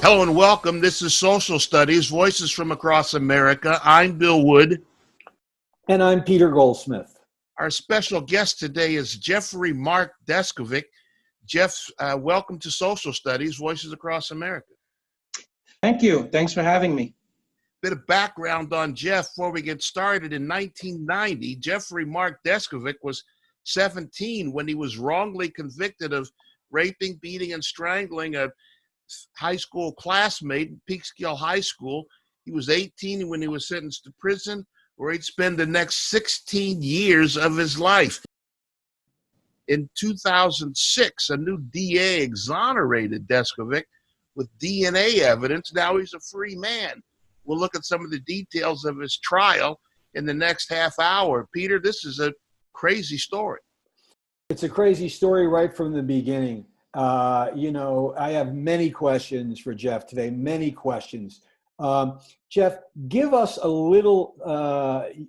Hello and welcome. This is Social Studies, Voices from Across America. I'm Bill Wood. And I'm Peter Goldsmith. Our special guest today is Jeffrey Mark Deskovic. Jeff, welcome to Social Studies, Voices Across America. Thank you. Thanks for having me. Bit of background on Jeff before we get started. In 1990, Jeffrey Mark Deskovic was 17 when he was wrongly convicted of raping, beating, and strangling a high school classmate in Peekskill High School. He was 18 when he was sentenced to prison, where he'd spend the next 16 years of his life. In 2006, a new DA exonerated Deskovic with DNA evidence. Now he's a free man. We'll look at some of the details of his trial in the next half hour. Peter, this is a crazy story. It's a crazy story right from the beginning. I have many questions for Jeff today, many questions. Jeff, give us a little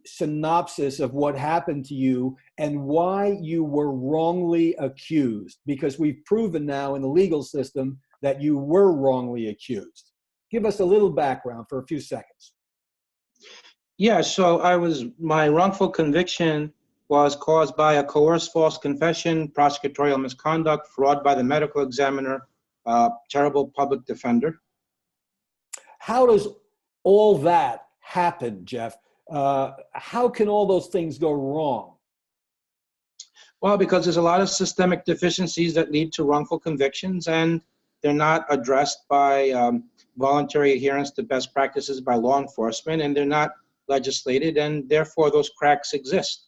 synopsis of what happened to you and why you were wrongly accused, because we've proven now in the legal system that you were wrongly accused. Give us a little background for a few seconds. Yeah, so my wrongful conviction was caused by a coerced false confession, prosecutorial misconduct, fraud by the medical examiner, terrible public defender. How does all that happen, Jeff? How can all those things go wrong? Well, because there's a lot of systemic deficiencies that lead to wrongful convictions, and they're not addressed by voluntary adherence to best practices by law enforcement, and they're not legislated, and therefore those cracks exist.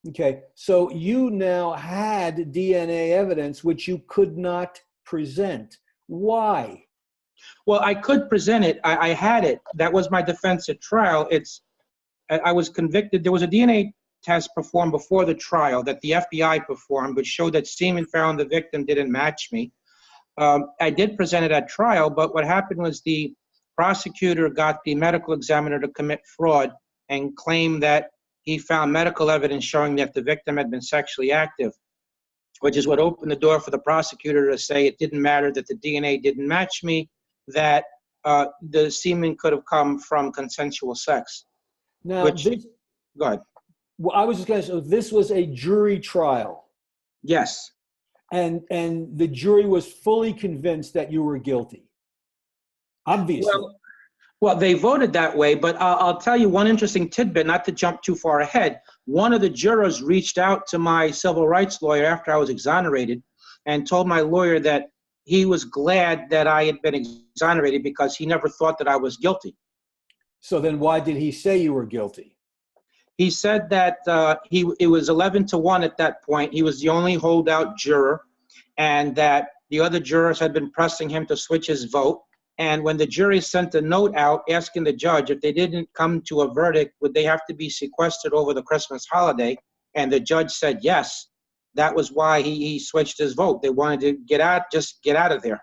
Okay, so you now had DNA evidence which you could not present. Why? Well, I could present it. I had it. That was my defense at trial. I was convicted. There was a DNA test performed before the trial that the FBI performed, which showed that semen found the victim didn't match me. I did present it at trial, but what happened was the prosecutor got the medical examiner to commit fraud and claim that he found medical evidence showing that the victim had been sexually active, which is what opened the door for the prosecutor to say it didn't matter that the DNA didn't match me, that the semen could have come from consensual sex. Now, go ahead. Well, I was just going to say, so this was a jury trial. Yes. And the jury was fully convinced that you were guilty. Obviously. Well, they voted that way, but I'll tell you one interesting tidbit, not to jump too far ahead. One of the jurors reached out to my civil rights lawyer after I was exonerated and told my lawyer that he was glad that I had been exonerated because he never thought that I was guilty. So then why did he say you were guilty? He said that it was 11-1 at that point. He was the only holdout juror, and that the other jurors had been pressing him to switch his vote. And when the jury sent a note out asking the judge if they didn't come to a verdict, would they have to be sequestered over the Christmas holiday? And the judge said yes. That was why he switched his vote. They wanted to just get out of there.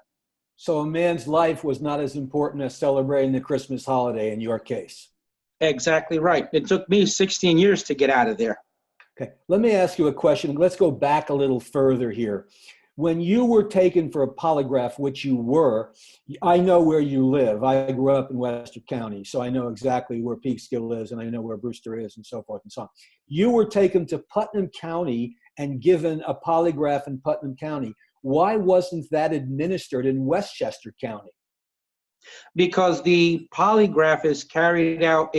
So a man's life was not as important as celebrating the Christmas holiday in your case. Exactly right. It took me 16 years to get out of there. Okay, let me ask you a question. Let's go back a little further here. When you were taken for a polygraph, which you were, I know where you live. I grew up in Webster County, so I know exactly where Peekskill is, and I know where Brewster is, and so forth and so on. You were taken to Putnam County and given a polygraph in Putnam County. Why wasn't that administered in Westchester County? Because the polygraph is carried out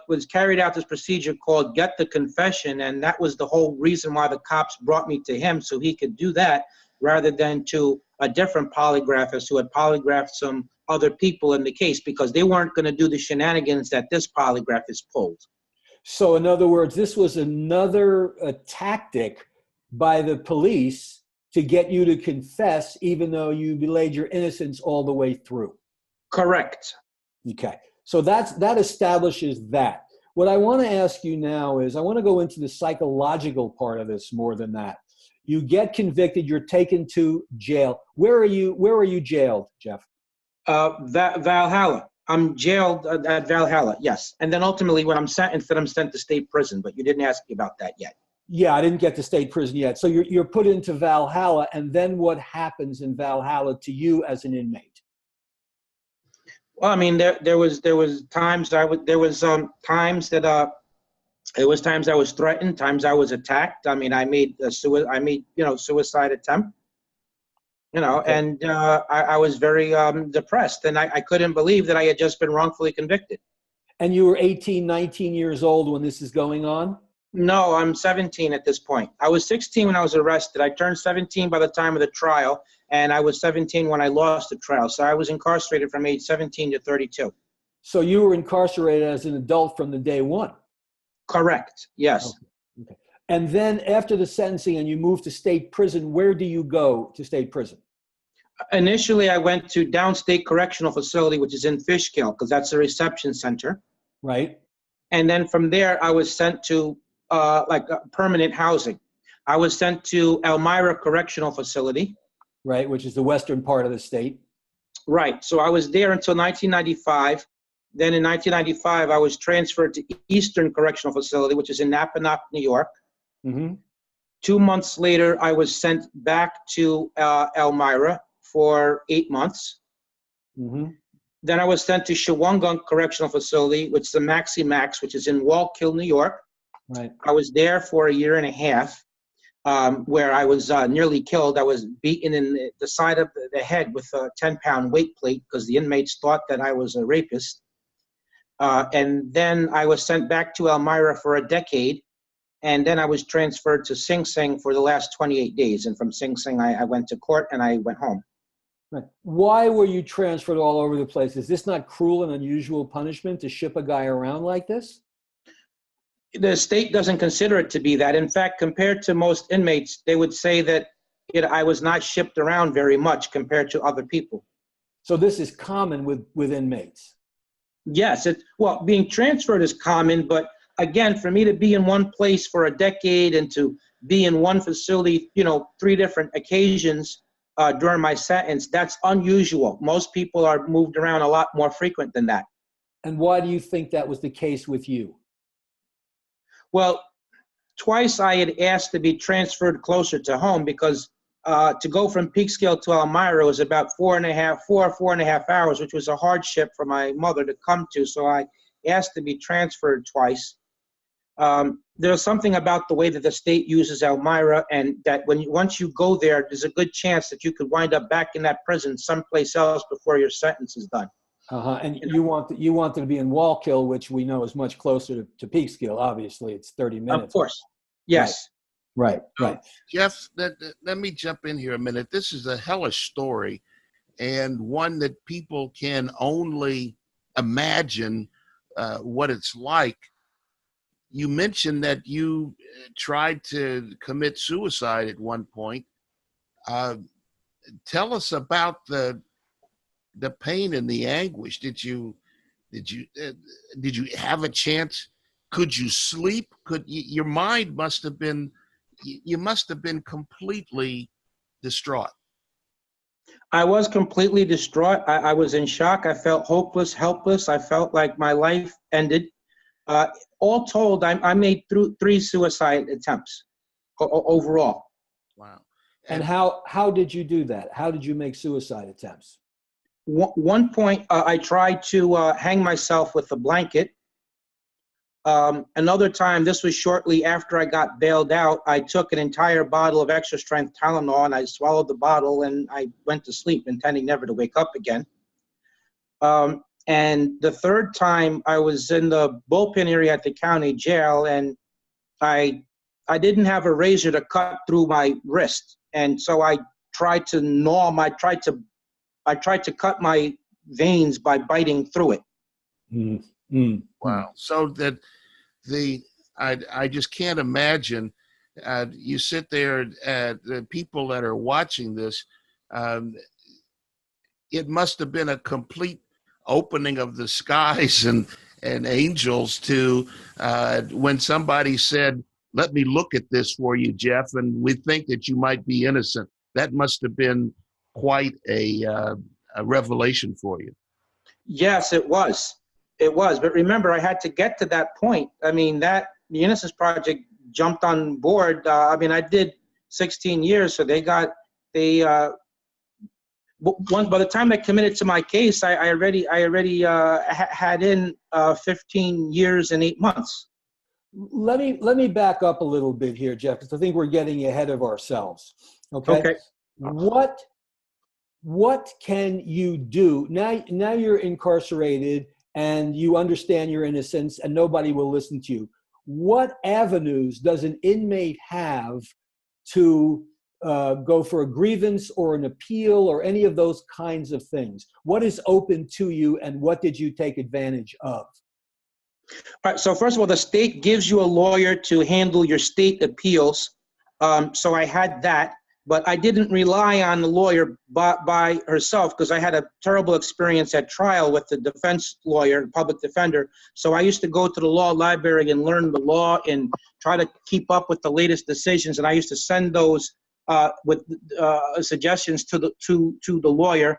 was carried out this procedure called Get the Confession, and that was the whole reason why the cops brought me to him, so he could do that rather than to a different polygraphist who had polygraphed some other people in the case, because they weren't going to do the shenanigans that this polygraph is pulled. So in other words, this was another tactic by the police to get you to confess, even though you belayed your innocence all the way through. Correct. Okay. So that establishes that. What I want to ask you now is, I want to go into the psychological part of this more than that. You get convicted, you're taken to jail. Where are you jailed, Jeff? Valhalla. I'm jailed at Valhalla, yes. And then ultimately when I'm sentenced, I'm sent to state prison, but you didn't ask me about that yet. Yeah, I didn't get to state prison yet. So you're put into Valhalla, and then what happens in Valhalla to you as an inmate? Well, I mean, there was times times I was threatened, times I was attacked. I mean, I made suicide attempt. Okay. And I was very depressed, and I couldn't believe that I had just been wrongfully convicted. And you were 18, 19 years old when this is going on? No, I'm 17 at this point. I was 16 when I was arrested. I turned 17 by the time of the trial, and I was 17 when I lost the trial. So I was incarcerated from age 17 to 32. So you were incarcerated as an adult from the day one? Correct, yes. Okay. And then after the sentencing and you moved to state prison, where do you go to state prison? Initially, I went to Downstate Correctional Facility, which is in Fishkill, because that's a reception center. Right. And then from there, I was sent to permanent housing. I was sent to Elmira Correctional Facility. Right, which is the western part of the state. Right. So I was there until 1995. Then in 1995, I was transferred to Eastern Correctional Facility, which is in Napanoch, New York. Mm-hmm. 2 months later, I was sent back to Elmira for 8 months. Mm-hmm. Then I was sent to Shawangunk Correctional Facility, which is the Maxi Max, which is in Wallkill, New York. Right. I was there for a year and a half, where I was nearly killed. I was beaten in the side of the head with a 10-pound weight plate because the inmates thought that I was a rapist. And then I was sent back to Elmira for a decade, and then I was transferred to Sing Sing for the last 28 days. And from Sing Sing, I went to court and I went home. Right. Why were you transferred all over the place? Is this not cruel and unusual punishment to ship a guy around like this? The state doesn't consider it to be that. In fact, compared to most inmates, they would say that I was not shipped around very much compared to other people. So this is common with inmates? Yes. Well, being transferred is common, but again, for me to be in one place for a decade and to be in one facility, 3 different occasions during my sentence, that's unusual. Most people are moved around a lot more frequent than that. And why do you think that was the case with you? Well, twice I had asked to be transferred closer to home because to go from Peekskill to Elmira was about 4.5 hours, which was a hardship for my mother to come to. So I asked to be transferred twice. There's something about the way that the state uses Elmira, and that once you go there, there's a good chance that you could wind up back in that prison someplace else before your sentence is done. And you wanted to be in Wallkill, which we know is much closer to Peekskill. Obviously, it's 30 minutes. Of course, yes. Right. Jeff, let me jump in here a minute. This is a hellish story, and one that people can only imagine what it's like. You mentioned that you tried to commit suicide at one point. Tell us about the pain and the anguish. Did you have a chance? Could you sleep? Your mind must have been, you must have been completely distraught. I was completely distraught. I was in shock. I felt hopeless, helpless. I felt like my life ended. All told, I made 3 suicide attempts overall. Wow. And how did you do that? How did you make suicide attempts? One point, I tried to hang myself with a blanket. Another time, this was shortly after I got bailed out, I took an entire bottle of extra strength Tylenol and I swallowed the bottle and I went to sleep, intending never to wake up again. And the third time, I was in the bullpen area at the county jail, and I didn't have a razor to cut through my wrist, and so I tried to I tried to cut my veins by biting through it. Wow! So that I just can't imagine. You sit there, the people that are watching this. It must have been a complete opening of the skies and angels to when somebody said, "Let me look at this for you, Jeff, and we think that you might be innocent." That must have been quite a revelation for you. Yes, it was. It was. But remember, I had to get to that point. I mean, the Innocence Project jumped on board. I mean, I did 16 years, so by the time I committed to my case, I already had in 15 years and 8 months. Let me back up a little bit here, Jeff, because I think we're getting ahead of ourselves. Okay. Okay. What can you do now? Now you're incarcerated and you understand your innocence, and nobody will listen to you. What avenues does an inmate have to go for a grievance or an appeal or any of those kinds of things? What is open to you, and what did you take advantage of? All right, so first of all, the state gives you a lawyer to handle your state appeals. So I had that, but I didn't rely on the lawyer by herself, because I had a terrible experience at trial with the defense lawyer, public defender. So I used to go to the law library and learn the law and try to keep up with the latest decisions. And I used to send those with suggestions to the lawyer.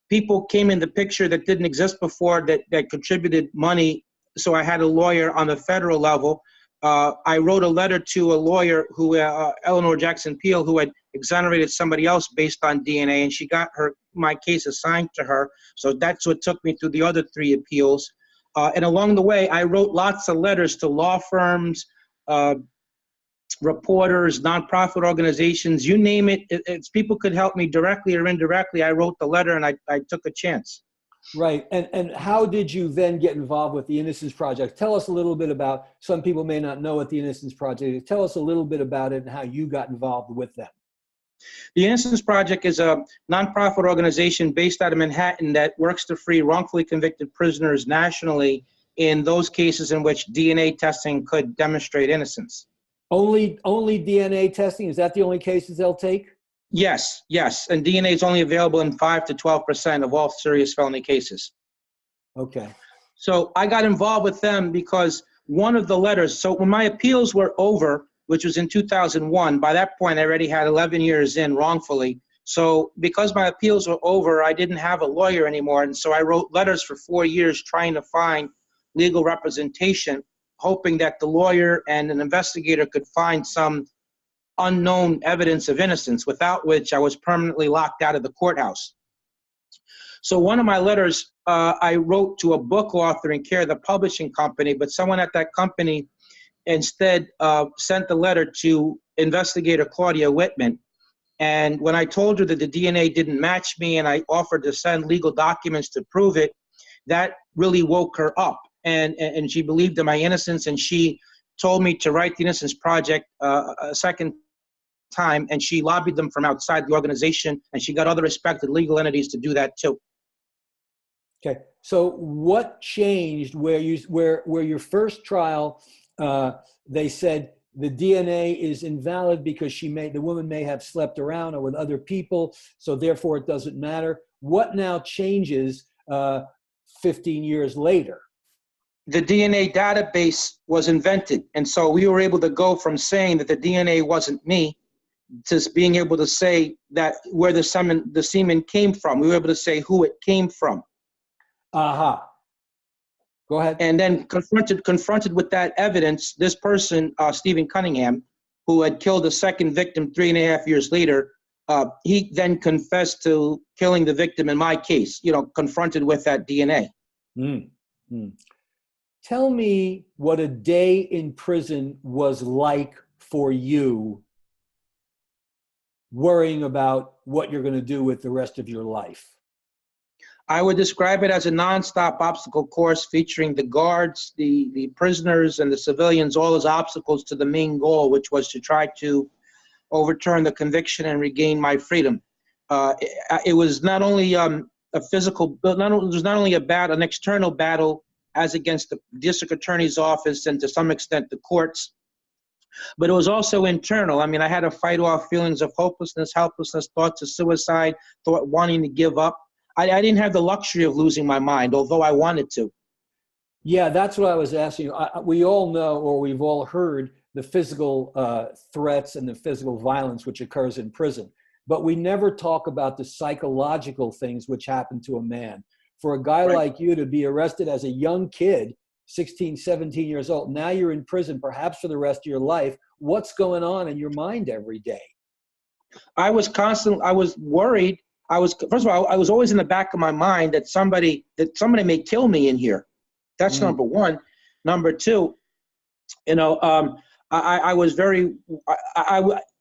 People came in the picture that didn't exist before that contributed money. So I had a lawyer on the federal level. I wrote a letter to a lawyer who, Eleanor Jackson Peel, who had exonerated somebody else based on DNA, and she got my case assigned to her. So that's what took me through the other 3 appeals. And along the way, I wrote lots of letters to law firms, reporters, nonprofit organizations, you name it. It's people could help me directly or indirectly. I wrote the letter and I took a chance. Right. And how did you then get involved with the Innocence Project? Tell us a little bit about, some people may not know what the Innocence Project is. Tell us a little bit about it and how you got involved with them. The Innocence Project is a nonprofit organization based out of Manhattan that works to free wrongfully convicted prisoners nationally in those cases in which DNA testing could demonstrate innocence. Only DNA testing? Is that the only cases they'll take? Yes. And DNA is only available in 5 to 12% of all serious felony cases. Okay. So I got involved with them because one of the letters, so when my appeals were over, which was in 2001, by that point I already had 11 years in wrongfully. So because my appeals were over, I didn't have a lawyer anymore. And so I wrote letters for 4 years trying to find legal representation, hoping that the lawyer and an investigator could find some unknown evidence of innocence, without which I was permanently locked out of the courthouse. So one of my letters I wrote to a book author in care of the publishing company, but someone at that company instead sent the letter to investigator Claudia Whitman. And when I told her that the DNA didn't match me and I offered to send legal documents to prove it, that really woke her up. And she believed in my innocence, and she told me to write the Innocence Project a second time, and she lobbied them from outside the organization, and she got other respected legal entities to do that too. Okay, so what changed where your first trial, they said the DNA is invalid because the woman may have slept around or with other people, so therefore it doesn't matter. What now changes 15 years later? The DNA database was invented. And so we were able to go from saying that the DNA wasn't me to being able to say that where the semen came from. We were able to say who it came from. Aha. Go ahead. And then confronted with that evidence, this person, Stephen Cunningham, who had killed a second victim 3.5 years later, he then confessed to killing the victim in my case, confronted with that DNA. Tell me what a day in prison was like for you, worrying about what you're going to do with the rest of your life. I would describe it as a nonstop obstacle course featuring the guards, the prisoners, and the civilians, all as obstacles to the main goal, which was to try to overturn the conviction and regain my freedom. It was not only an external battle as against the district attorney's office and to some extent the courts, but it was also internal. I mean, I had to fight off feelings of hopelessness, helplessness, thoughts of suicide, wanting to give up. I didn't have the luxury of losing my mind, although I wanted to. Yeah, that's what I was asking you. We all know, or we've all heard, the physical threats and the physical violence which occurs in prison. But we never talk about the psychological things which happen to a man. For a guy like you to be arrested as a young kid 16, 17 years old. Now you're in prison, perhaps for the rest of your life. What's going on in your mind every day? I was worried. First of all, I was always in the back of my mind that somebody may kill me in here. That's number one. Number two, I was very,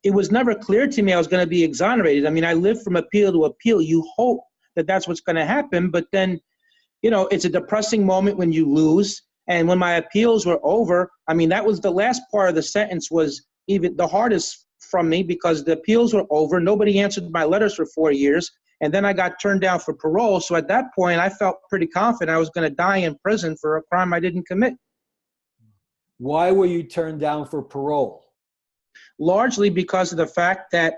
it was never clear to me I was going to be exonerated. I mean, I lived from appeal to appeal. You hope that that's what's going to happen, but then, it's a depressing moment when you lose. And when my appeals were over, I mean, that was the last part of the sentence was even the hardest from me because the appeals were over. Nobody answered my letters for 4 years. And then I got turned down for parole. So at that point, I felt pretty confident I was going to die in prison for a crime I didn't commit. Why were you turned down for parole? Largely because of the fact that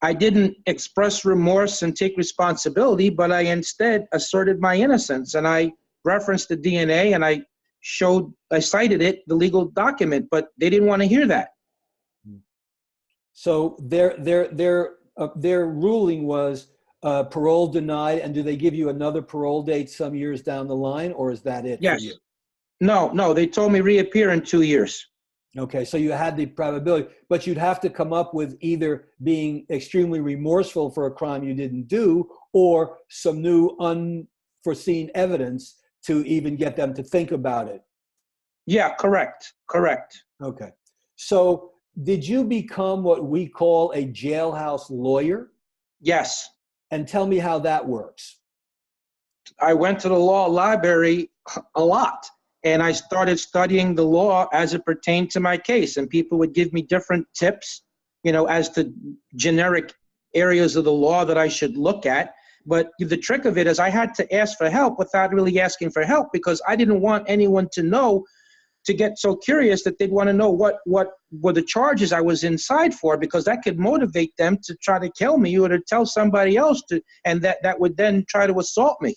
I didn't express remorse and take responsibility, but I instead asserted my innocence. And I referenced the DNA and I cited it, the legal document, but they didn't want to hear that. So their ruling was parole denied, and do they give you another parole date some years down the line, or is that it? Yes. For you? No, they told me reappear in 2 years. Okay, so you had the probability, but you'd have to come up with either being extremely remorseful for a crime you didn't do, or some new unforeseen evidence to even get them to think about it. Yeah, correct. Okay. So did you become what we call a jailhouse lawyer? Yes. And tell me how that works. I went to the law library a lot, and I started studying the law as it pertained to my case. And people would give me different tips, as to generic areas of the law that I should look at. But the trick of it is I had to ask for help without really asking for help, because I didn't want anyone to get so curious that they'd want to know what were the charges I was inside for, because that could motivate them to try to kill me or to tell somebody else and that would then try to assault me.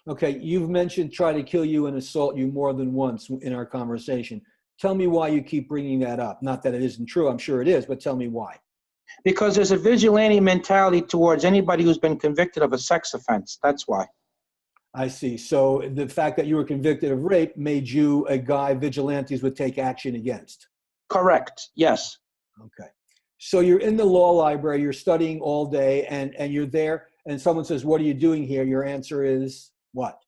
Okay, you've mentioned try to kill you and assault you more than once in our conversation. Tell me why you keep bringing that up. Not that it isn't true, I'm sure it is, but tell me why. Because there's a vigilante mentality towards anybody who's been convicted of a sex offense. That's why. I see. So the fact that you were convicted of rape made you a guy vigilantes would take action against. Correct. Yes. Okay. So you're in the law library, you're studying all day, and you're there, and someone says, "What are you doing here?" Your answer is what?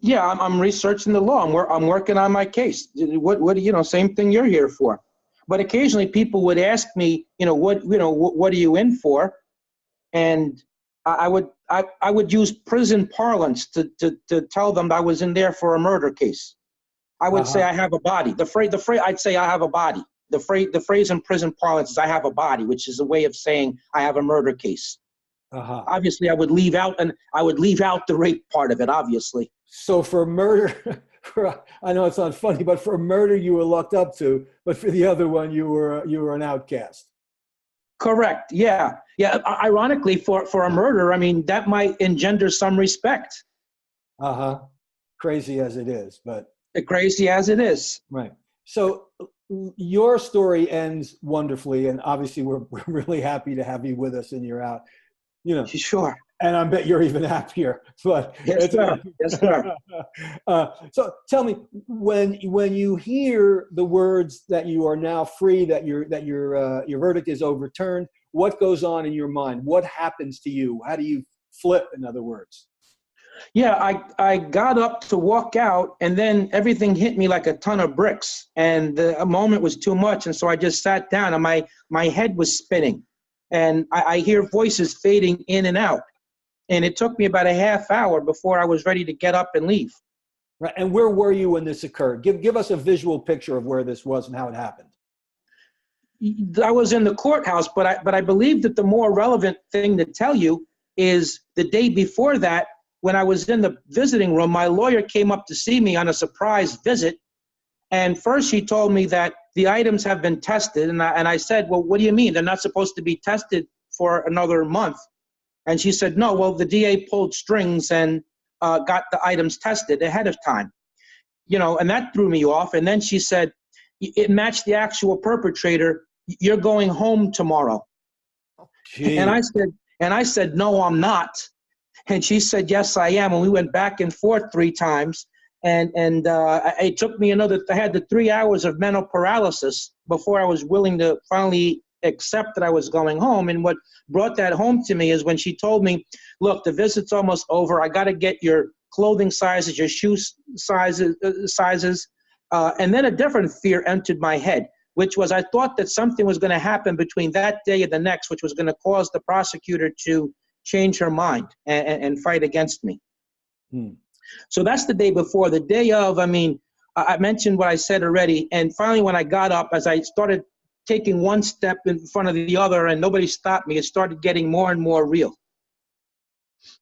Yeah, I'm researching the law. I'm working on my case. What same thing you're here for. But occasionally people would ask me, what are you in for? And I would use prison parlance to tell them I was in there for a murder case. I would say I have a body. The phrase I'd say I have a body. The phrase in prison parlance is I have a body, which is a way of saying I have a murder case. Obviously, I would leave out the rape part of it. Obviously. So for murder, I know it's not funny, but for murder you were locked up to, but for the other one you were an outcast. Correct. Yeah. Ironically, for a murder, I mean, that might engender some respect. Crazy as it is, but crazy as it is. Right. So your story ends wonderfully, and obviously we're really happy to have you with us, and you're out. Sure. And I bet you're even happier. But yes, sir. Yes, sir. So tell me, when you hear the words that you are now free, that your verdict is overturned, what goes on in your mind? What happens to you? How do you flip, in other words? Yeah, I got up to walk out, and then everything hit me like a ton of bricks, and the moment was too much, and so I just sat down, and my head was spinning, and I hear voices fading in and out, and it took me about a half hour before I was ready to get up and leave. Right, and where were you when this occurred? Give us a visual picture of where this was and how it happened. I was in the courthouse, but I believe that the more relevant thing to tell you is the day before that, when I was in the visiting room, my lawyer came up to see me on a surprise visit. And first he told me that the items have been tested. And I said, well, what do you mean? They're not supposed to be tested for another month. And she said, no, well, the DA pulled strings and got the items tested ahead of time. And that threw me off. And then she said, it matched the actual perpetrator. You're going home tomorrow. Gee. And I said, no, I'm not. And she said, yes, I am. And we went back and forth 3 times. It took me I had the 3 hours of mental paralysis before I was willing to finally accept that I was going home. And what brought that home to me is when she told me, look, the visit's almost over. I got to get your clothing sizes, your shoe sizes. And then a different fear entered my head, which was I thought that something was going to happen between that day and the next, which was going to cause the prosecutor to change her mind and fight against me. So that's the day before. The day of, I mentioned what I said already. And finally, when I got up, as I started taking one step in front of the other and nobody stopped me, it started getting more and more real.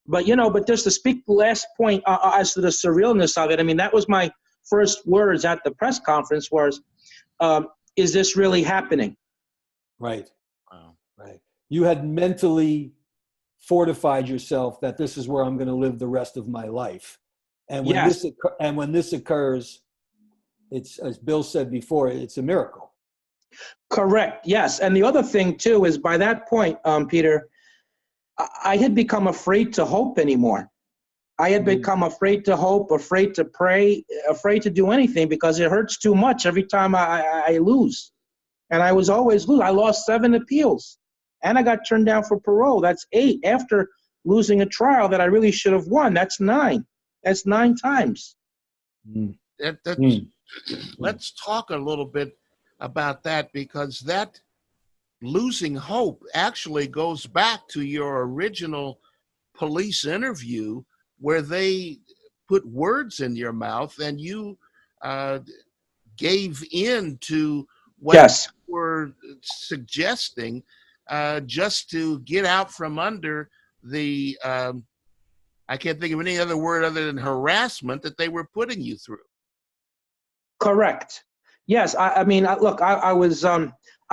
But just to speak the last point as to the surrealness of it, that was my first words at the press conference was, is this really happening? Right. Wow. Right. You had mentally fortified yourself that this is where I'm going to live the rest of my life. And when this occurs, it's, as Bill said before, it's a miracle. Correct. Yes. And the other thing too is by that point, Peter, I had become afraid to hope anymore. I had become afraid to hope, afraid to pray, afraid to do anything because it hurts too much every time I lose. And I was always lose. I lost 7 appeals and I got turned down for parole. That's 8 after losing a trial that I really should have won. That's 9. That's 9 times. Let's talk a little bit about that, because that losing hope actually goes back to your original police interview where they put words in your mouth and you gave in to what you were suggesting just to get out from under the, I can't think of any other word other than harassment that they were putting you through. Correct. Yes. Look, I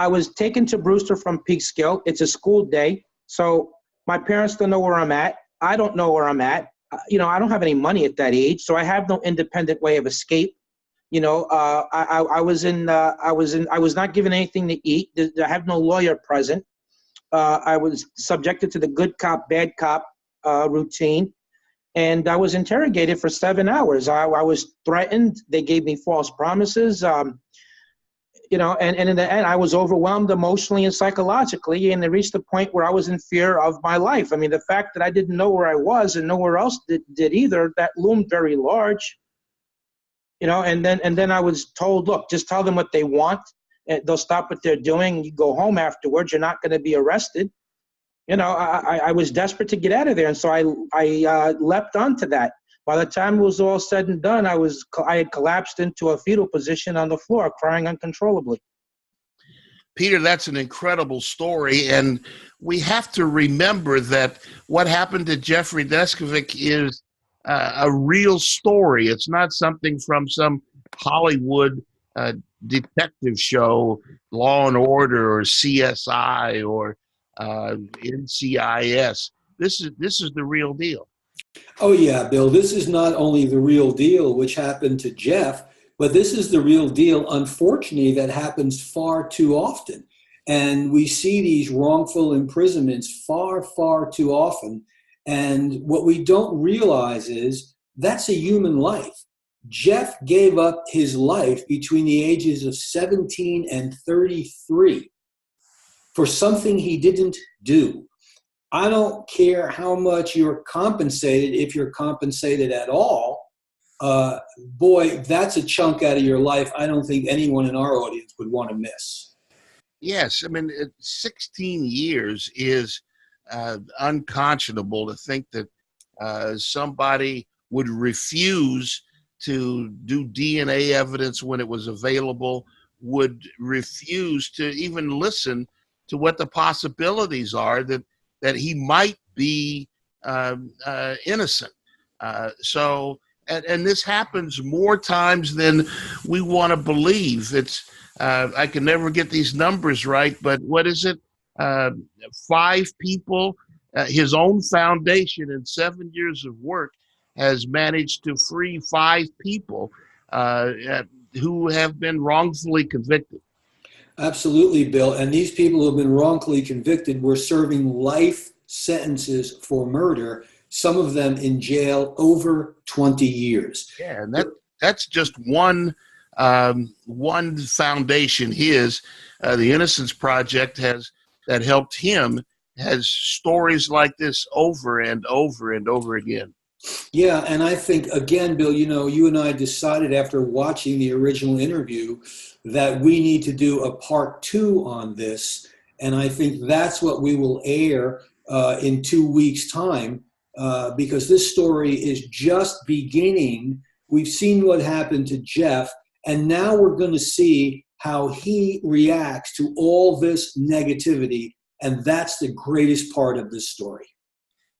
was taken to Brewster from Peekskill. It's a school day. So my parents don't know where I'm at. I don't know where I'm at. I don't have any money at that age, so I have no independent way of escape. I was not given anything to eat. I have no lawyer present. I was subjected to the good cop, bad cop routine. And I was interrogated for 7 hours. I was threatened. They gave me false promises. And in the end, I was overwhelmed emotionally and psychologically, and it reached the point where I was in fear of my life. The fact that I didn't know where I was and nowhere else did either, that loomed very large. And then I was told, look, just tell them what they want. They'll stop what they're doing. You go home afterwards. You're not going to be arrested. I was desperate to get out of there, and so I leapt onto that. By the time it was all said and done, I had collapsed into a fetal position on the floor, crying uncontrollably. Peter, that's an incredible story, and we have to remember that what happened to Jeffrey Deskovic is a real story. It's not something from some Hollywood detective show, Law and Order or CSI or NCIS. This is the real deal. Oh yeah, Bill, this is not only the real deal, which happened to Jeff, but this is the real deal, unfortunately, that happens far too often. And we see these wrongful imprisonments far, far too often. And what we don't realize is that's a human life. Jeff gave up his life between the ages of 17 and 33 for something he didn't do. I don't care how much you're compensated, if you're compensated at all. Boy, that's a chunk out of your life I don't think anyone in our audience would want to miss. Yes, 16 years is unconscionable to think that somebody would refuse to do DNA evidence when it was available, would refuse to even listen to what the possibilities are that he might be innocent. And this happens more times than we want to believe. It's I can never get these numbers right, but what is it? 5 people, his own foundation in 7 years of work has managed to free 5 people who have been wrongfully convicted. Absolutely, Bill. And these people who have been wrongfully convicted were serving life sentences for murder. some of them in jail over 20 years. Yeah, and that's just one foundation. The Innocence Project that helped him has stories like this over and over and over again. Yeah, and I think, again, Bill, you and I decided after watching the original interview that we need to do a part 2 on this, and I think that's what we will air in 2 weeks' time, because this story is just beginning. We've seen what happened to Jeff, and now we're going to see how he reacts to all this negativity, and that's the greatest part of this story.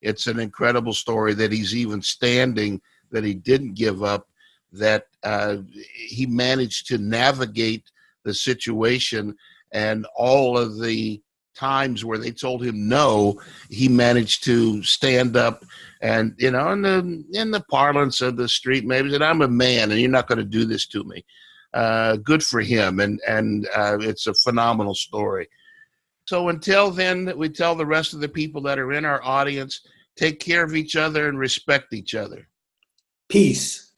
It's an incredible story that he's even standing, that he didn't give up, that he managed to navigate the situation, and all of the times where they told him no, he managed to stand up and, in the parlance of the street, maybe said, "I'm a man and you're not going to do this to me." Good for him. And it's a phenomenal story. So until then, we tell the rest of the people that are in our audience, take care of each other and respect each other. Peace.